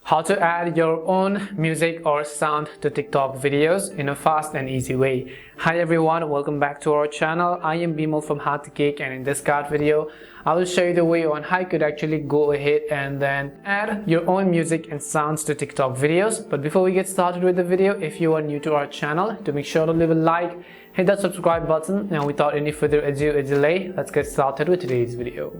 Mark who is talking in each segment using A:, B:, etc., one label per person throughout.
A: How to add your own music or sound to TikTok videos in a fast and easy way. Hi everyone, welcome back to our channel. I am Bimal from Geek, and in this card video I will show you the way on how you could actually go ahead and then add your own music and sounds to TikTok videos. But before we get started with the video, if you are new to our channel, to make sure to leave a like, hit that subscribe button, and without any further ado or delay, let's get started with today's video.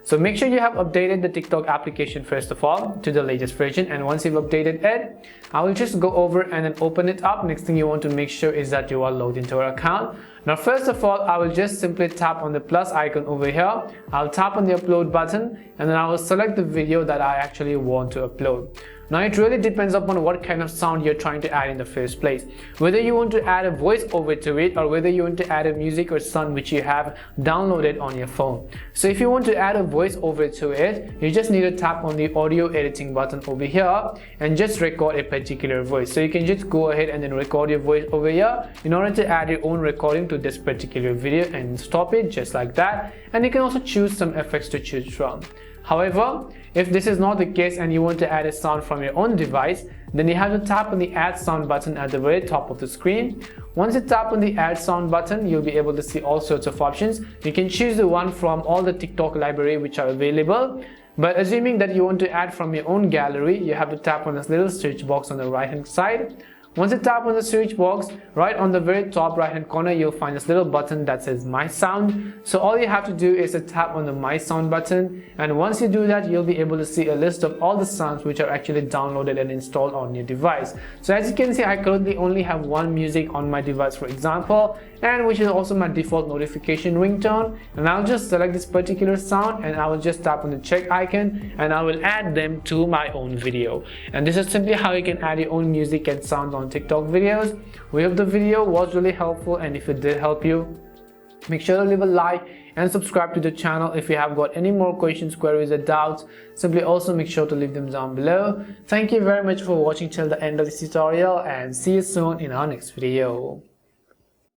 A: So make sure you have updated the TikTok application first of all to the latest version, and once you've updated it, I will just go over and then open it up. Next thing you want to make sure is that you are logged into our account. Now first of all, I will just simply tap on the plus icon over here. I'll tap on the upload button and then I will select the video that I actually want to upload. Now it really depends upon what kind of sound you're trying to add in the first place. Whether you want to add a voiceover to it or whether you want to add a music or sound which you have downloaded on your phone. So if you want to add a voiceover to it, you just need to tap on the audio editing button over here and just record a particular voice. So you can just go ahead and then record your voice over here in order to add your own recording to this particular video and stop it just like that. And you can also choose some effects to choose from. However, if this is not the case and you want to add a sound from your own device, then you have to tap on the add sound button at the very top of the screen. Once you tap on the add sound button, you'll be able to see all sorts of options. You can choose the one from all the TikTok library which are available. But assuming that you want to add from your own gallery, you have to tap on this little search box on the right hand side. Once you tap on the search box, right on the very top right hand corner, you'll find this little button that says My Sound. So all you have to do is to tap on the My Sound button, and once you do that, you'll be able to see a list of all the sounds which are actually downloaded and installed on your device. So as you can see, I currently only have one music on my device, for example, and which is also my default notification ringtone. And I'll just select this particular sound and I will just tap on the check icon and I will add them to my own video. And this is simply how you can add your own music and sound on TikTok videos. We hope the video was really helpful, and if it did help you, make sure to leave a like and subscribe to the channel. If you have got any more questions, queries or doubts, simply also make sure to leave them down below. Thank you very much for watching till the end of this tutorial, and see you soon in our next video.